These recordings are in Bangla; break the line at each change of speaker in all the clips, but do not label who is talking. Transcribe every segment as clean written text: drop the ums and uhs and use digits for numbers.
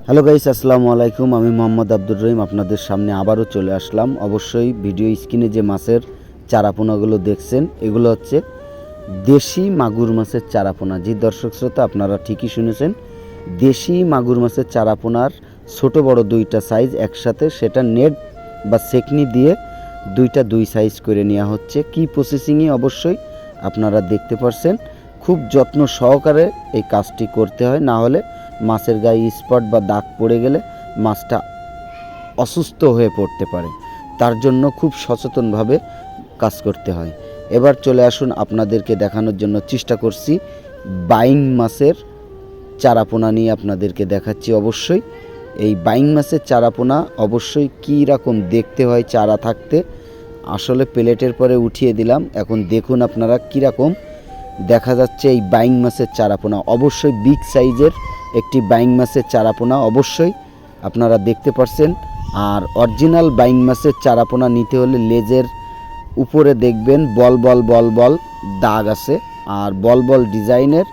হ্যালো গাইস, আসসালামু আলাইকুম। আমি মোহাম্মদ আব্দুর রহিম আপনাদের সামনে আবারও চলে আসলাম। অবশ্যই ভিডিও স্ক্রিনে যে মাছের চারাপোনাগুলো দেখছেন এগুলো হচ্ছে দেশি মাগুর মাছের চারাপোনা। জি দর্শক শ্রোতা, আপনারা ঠিকই শুনেছেন, দেশি মাগুর মাছের চারাপোনার ছোট বড় দুইটা সাইজ একসাথে, সেটা নেট বা সেকনি দিয়ে দুই সাইজ করে নেওয়া হচ্ছে। কি প্রসেসিংয়ে অবশ্যই আপনারা দেখতে পারছেন। খুব যত্ন সহকারে এই কাজটি করতে হয়, না হলে মাছের গায়ে স্পট বা দাগ পড়ে গেলে মাছটা অসুস্থ হয়ে পড়তে পারে। তার জন্য খুব সচেতনভাবে কাজ করতে হয়। এবার চলে আসুন, আপনাদেরকে দেখানোর জন্য চেষ্টা করছি বাইং মাছের চারাপোনা নিয়ে আপনাদেরকে দেখাচ্ছি। অবশ্যই এই বাইং মাছের চারাপোনা অবশ্যই কী রকম দেখতে হয় চারা থাকতে, আসলে প্লেটের পরে উঠিয়ে দিলাম। এখন দেখুন আপনারা কীরকম দেখা যাচ্ছে এই বাইং মাছের চারাপোনা। অবশ্যই বিগ সাইজের একটি বাইং মাছের চারাপোনা অবশ্যই আপনারা দেখতে পাচ্ছেন। আর অরিজিনাল বাইং মাছের চারাপোনা নিতে হলে লেজের উপরে দেখবেন বল বল বল বল দাগ আছে, আর বল বল ডিজাইনের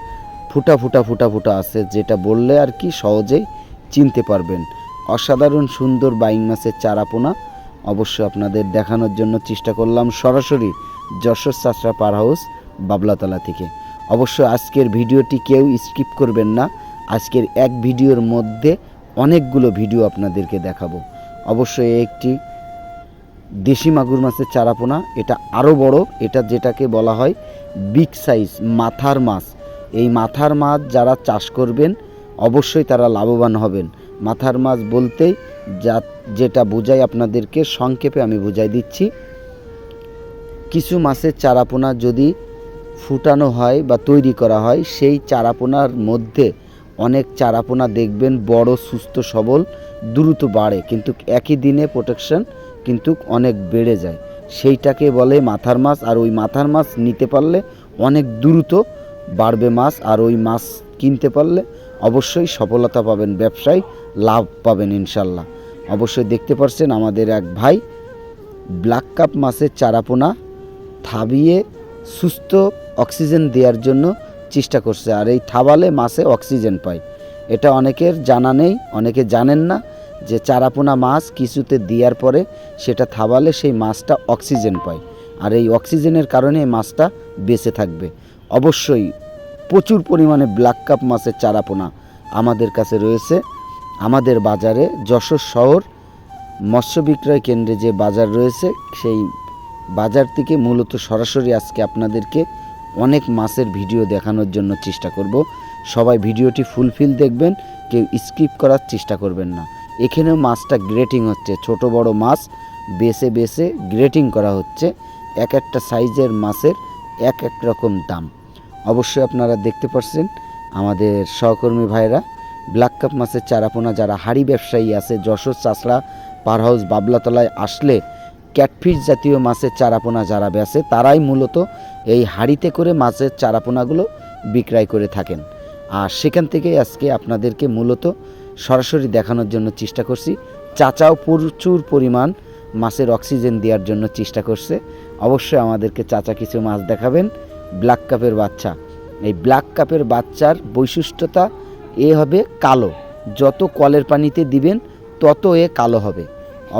ফুটা ফুটা ফুটা ফুটা আছে, যেটা বললে আর কি সহজেই চিনতে পারবেন। অসাধারণ সুন্দর বাইং মাছের চারাপোনা অবশ্যই আপনাদের দেখানোর জন্য চেষ্টা করলাম সরাসরি যশোর চাচরা পার হাউস বাবলাতলা থেকে। অবশ্যই আজকের ভিডিওটি কেউ স্কিপ করবেন না। আজকের এক ভিডিওর মধ্যে অনেকগুলো ভিডিও আপনাদেরকে দেখাবো। অবশ্যই একটি দেশি মাগুর মাছের চারাপোনা, এটা আরও বড়, এটা যেটাকে বলা হয় বিগ সাইজ মাথার মাছ। এই মাথার মাছ যারা চাষ করবেন অবশ্যই তারা লাভবান হবেন। মাথার মাছ বলতেই যেটা বোঝাই আপনাদেরকে সংক্ষেপে আমি বুঝাই দিচ্ছি। কিছু মাছের চারাপোনা যদি ফুটানো হয় বা তৈরি করা হয়, সেই চারাপোনার মধ্যে অনেক চারাপোনা দেখবেন বড় সুস্থ সবল দ্রুত বাড়ে, কিন্তু একই দিনে প্রোটেকশন কিন্তু অনেক বেড়ে যায়, সেইটাকে বলে মাথার মাছ। আর ওই মাথার মাছ নিতে পারলে অনেক দ্রুত বাড়বে মাছ, আর ওই মাছ কিনতে পারলে অবশ্যই সফলতা পাবেন, ব্যবসায় লাভ পাবেন ইনশাল্লাহ। অবশ্যই দেখতে পাচ্ছেন আমাদের এক ভাই ব্ল্যাক কাপ মাছের চারাপোনা থাবিয়ে সুস্থ অক্সিজেন দেওয়ার জন্য চেষ্টা করছে। আর এই থাবালে মাছে অক্সিজেন পায়, এটা অনেকের জানা নেই, অনেকে জানেন না যে চারাপোনা মাছ কিছুতে দেওয়ার পরে সেটা থাবালে সেই মাছটা অক্সিজেন পায়, আর এই অক্সিজেনের কারণে এই মাছটা বেঁচে থাকবে। অবশ্যই প্রচুর পরিমাণে ব্ল্যাক কাপ মাছের চারাপোনা আমাদের কাছে রয়েছে। আমাদের বাজারে যশোর শহর মৎস্য বিক্রয় কেন্দ্রে যে বাজার রয়েছে, সেই বাজার থেকে মূলত সরাসরি আজকে আপনাদেরকে অনেক মাছের ভিডিও দেখানোর জন্য চেষ্টা করব। সবাই ভিডিওটি ফুলফিল দেখবেন, কেউ স্কিপ করার চেষ্টা করবেন না। এখানেও মাছটা গ্রেটিং হচ্ছে, ছোট বড় মাছ বেছে বেছে গ্রেটিং করা হচ্ছে। এক একটা সাইজের মাছের এক এক রকম দাম। অবশ্যই আপনারা দেখতে পাচ্ছেন আমাদের সহকর্মী ভাইরা ব্ল্যাক কাপ মাছের চারাপোনা যারা হাড়ি ব্যবসায়ী আছে, যশোর চাচড়া পার হাউস বাবলাতলায় আসলে ক্যাটফিশ জাতীয় মাছের চারাপোনা যারা বেচে, তারাই মূলত এই হাঁড়িতে করে মাছের চারাপোনাগুলো বিক্রয় করে থাকেন। আর সেখান থেকেই আজকে আপনাদেরকে মূলত সরাসরি দেখানোর জন্য চেষ্টা করছি। চাচাও প্রচুর পরিমাণ মাছের অক্সিজেন দেওয়ার জন্য চেষ্টা করছে। অবশ্যই আমাদেরকে চাচা কিছু মাছ দেখাবেন। ব্ল্যাক কাপের বাচ্চা, এই ব্ল্যাক কাপের বাচ্চার বৈশিষ্ট্যতা এ হবে কালো, যত কলের পানিতে দিবেন তত এ কালো হবে,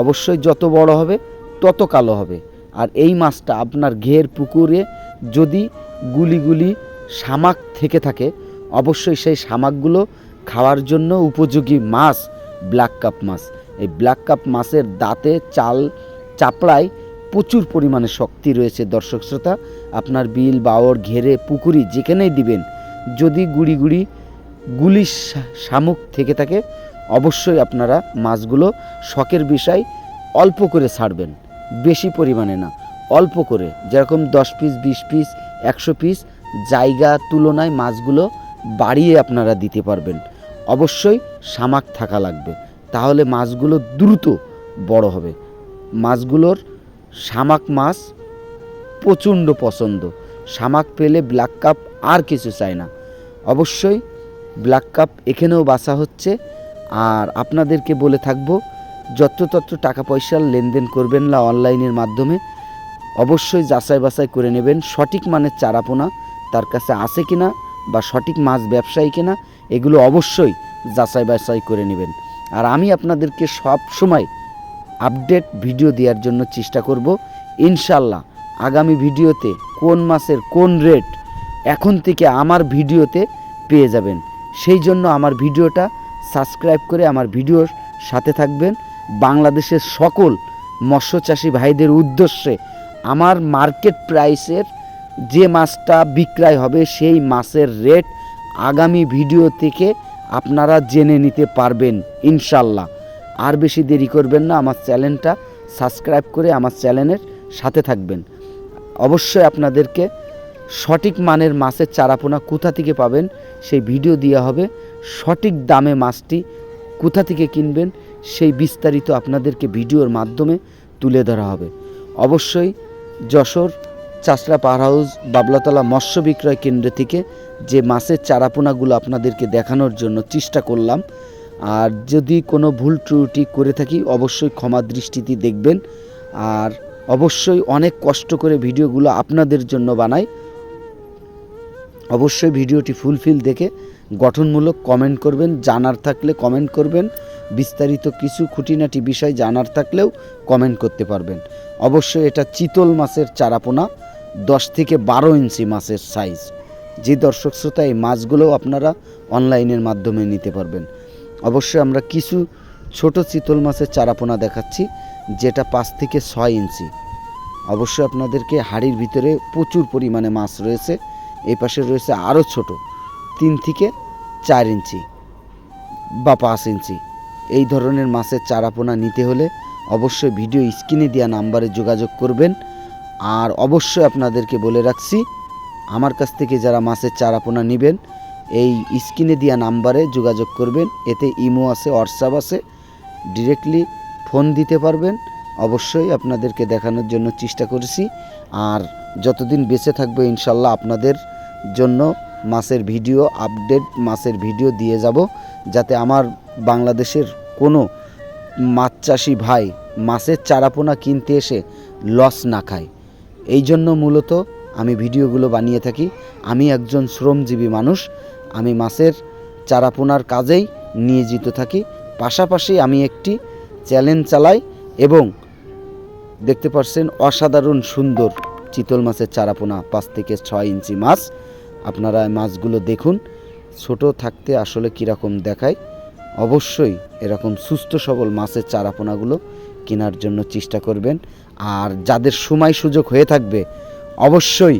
অবশ্যই যত বড় হবে তত কালো হবে। আর এই মাছটা আপনার ঘের পুকুরে যদি গুলি গুলি শামাক থেকে থাকে, অবশ্যই সেই শামাকগুলো খাওয়ার জন্য উপযোগী মাছ ব্ল্যাক কাপ মাছ। এই ব্ল্যাক কাপ মাছের দাঁতে চাল চাপড়ায় প্রচুর পরিমাণে শক্তি রয়েছে। দর্শক শ্রোতা, আপনার বিল বাওর ঘেরে পুকুরি যেখানেই দিবেন, যদি গুলি শামুক থেকে থাকে, অবশ্যই আপনারা মাছগুলো শখের বিষয় অল্প করে ছাড়বেন, বেশি পরিমাণে না, অল্প করে, যেরকম 10 পিস 20 পিস 100 পিস জায়গা তুলনায় মাছগুলো বাড়িয়ে আপনারা দিতে পারবেন। অবশ্যই শামাক থাকা লাগবে, তাহলে মাছগুলো দ্রুত বড় হবে। মাছগুলোর শামাক মাছ প্রচণ্ড পছন্দ, শামাক পেলে ব্ল্যাক কাপ আর কিছু চায় না। অবশ্যই ব্ল্যাক কাপ এখানেও বাছা হচ্ছে। আর আপনাদেরকে বলে থাকবো, যত্রতত্র টাকা পয়সার লেনদেন করবেন না অনলাইনের মাধ্যমে, অবশ্যই যাচাই বাছাই করে নেবেন সঠিক মানের চারাপোনা তার কাছে আছে কিনা বা সঠিক মাছ ব্যবসায়ী কিনা, এগুলো অবশ্যই যাচাই বাছাই করে নেবেন। আর আমি আপনাদেরকে সব সময় আপডেট ভিডিও দেওয়ার জন্য চেষ্টা করব। ইনশাল্লাহ আগামী ভিডিওতে কোন মাছের কোন রেট এখন থেকে আমার ভিডিওতে পেয়ে যাবেন। সেই জন্য আমার ভিডিওটা সাবস্ক্রাইব করে আমার ভিডিওর সাথে থাকবেন। বাংলাদেশের সকল মৎস্যচাষী ভাইদের উদ্দেশ্যে আমার মার্কেট প্রাইসের যে মাছটা বিক্রয় হবে সেই মাছের রেট আগামী ভিডিও থেকে আপনারা জেনে নিতে পারবেন ইনশাল্লাহ। আর বেশি দেরি করবেন না, আমার চ্যানেলটা সাবস্ক্রাইব করে আমার চ্যানেলের সাথে থাকবেন। অবশ্যই আপনাদেরকে সঠিক মানের মাছের চারাপোনা কোথা থেকে পাবেন সেই ভিডিও দেওয়া হবে। সঠিক দামে মাছটি কোথা থেকে কিনবেন সেই বিস্তারিত আপনাদেরকে ভিডিওর মাধ্যমে তুলে ধরা হবে। অবশ্যই যশোর চাষড়া পাওয়ার হাউস বাবলাতলা মৎস্য বিক্রয় কেন্দ্র থেকে যে মাছের চারাপোনাগুলো আপনাদেরকে দেখানোর জন্য চেষ্টা করলাম। আর যদি কোনো ভুল ত্রুটি করে থাকি অবশ্যই ক্ষমা দৃষ্টিতে দেখবেন। আর অবশ্যই অনেক কষ্ট করে ভিডিওগুলো আপনাদের জন্য বানাই। অবশ্যই ভিডিওটি ফুলফিল দেখে গঠনমূলক কমেন্ট করবেন, জানার থাকলে কমেন্ট করবেন, বিস্তারিত কিছু খুঁটিনাটি বিষয় জানার থাকলেও কমেন্ট করতে পারবেন। অবশ্যই এটা চিতল মাছের চারাপোনা, 10 থেকে 12 ইঞ্চি মাছের সাইজ। যে দর্শক শ্রোতা এই মাছগুলোও আপনারা অনলাইনের মাধ্যমে নিতে পারবেন। অবশ্যই আমরা কিছু ছোট চিতল মাছের চারাপোনা দেখাচ্ছি যেটা 5 থেকে 6 ইঞ্চি। অবশ্যই আপনাদেরকে হাড়ির ভিতরে প্রচুর পরিমাণে মাছ রয়েছে। এই পাশে রয়েছে আরও ছোট 3 থেকে 4 ইঞ্চি বা 5 ইঞ্চি। এই ধরনের মাছের চারাপোনা নিতে হলে অবশ্যই ভিডিও স্ক্রিনে দেওয়া নাম্বারে যোগাযোগ করবেন। আর অবশ্যই আপনাদেরকে বলে রাখছি, আমার কাছ থেকে যারা মাছের চারাপোনা নেবেন এই স্ক্রিনে দেওয়া নাম্বারে যোগাযোগ করবেন। এতে ইমো আছে, হোয়াটসঅ্যাপ আছে, ডিরেক্টলি ফোন দিতে পারবেন। অবশ্যই আপনাদেরকে দেখানোর জন্য চেষ্টা করেছি। আর যতদিন বেঁচে থাকবে ইনশাল্লাহ আপনাদের জন্য মাছের ভিডিও আপডেট মাছের ভিডিও দিয়ে যাব, যাতে আমার বাংলাদেশের কোনো মাছ চাষি ভাই মাছের চারাপোনা কিনতে এসে লস না খায়। এই জন্য মূলত আমি ভিডিওগুলো বানিয়ে থাকি। আমি একজন শ্রমজীবী মানুষ, আমি মাছের চারাপোনার কাজেই নিয়োজিত থাকি। পাশাপাশি আমি একটি চ্যানেল চালাই এবং দেখতে পাচ্ছেন অসাধারণ সুন্দর চিতল মাছের চারাপোনা 5 থেকে 6 ইঞ্চি মাছ। আপনারা মাছগুলো দেখুন, ছোট থাকতে আসলে কীরকম দেখায়। অবশ্যই এরকম সুস্থ সবল মাছের চারাপোনাগুলো কেনার জন্য চেষ্টা করবেন। আর যাদের সময় সুযোগ হয়ে থাকবে অবশ্যই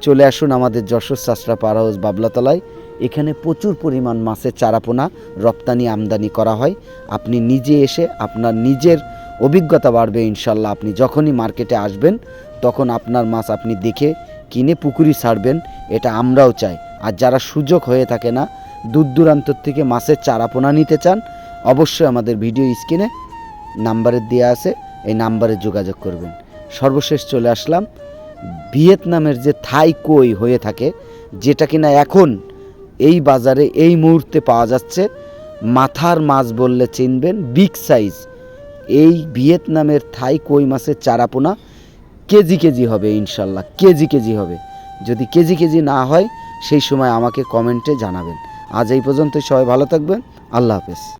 চলে আসুন আমাদের যশোর চাষড়া পাওয়ার হাউস বাবলাতলায়। এখানে প্রচুর পরিমাণ মাছের চারাপোনা রপ্তানি আমদানি করা হয়। আপনি নিজে এসে আপনার নিজের অভিজ্ঞতা বাড়বে ইনশাল্লাহ। আপনি যখনই মার্কেটে আসবেন তখন আপনার মাছ আপনি দেখে কিনে পুকুরি ছাড়বেন, এটা আমরাও চাই। আর যারা সুযোগ হয়ে থাকে না, দূর দূরান্ত থেকে মাছের চারাপোনা নিতে চান, অবশ্যই আমাদের ভিডিও স্ক্রিনে নাম্বারে দেওয়া আছে, এই নাম্বারে যোগাযোগ করবেন। সর্বশেষ চলে আসলাম ভিয়েতনামের যে থাই কই হয়ে থাকে, যেটা কিনা এখন এই বাজারে এই মুহূর্তে পাওয়া যাচ্ছে। মাথার মাছ বললে চিনবেন, বিগ সাইজ। এই ভিয়েতনামের থাই কই মাছের চারাপোনা কেজি কেজি হবে ইনশাল্লাহ, কেজি কেজি হবে। যদি কেজি কেজি না হয় সেই সময় আমাকে কমেন্টে জানাবেন। আজ এই পর্যন্ত, সবাই ভালো থাকবেন। আল্লাহ হাফেজ।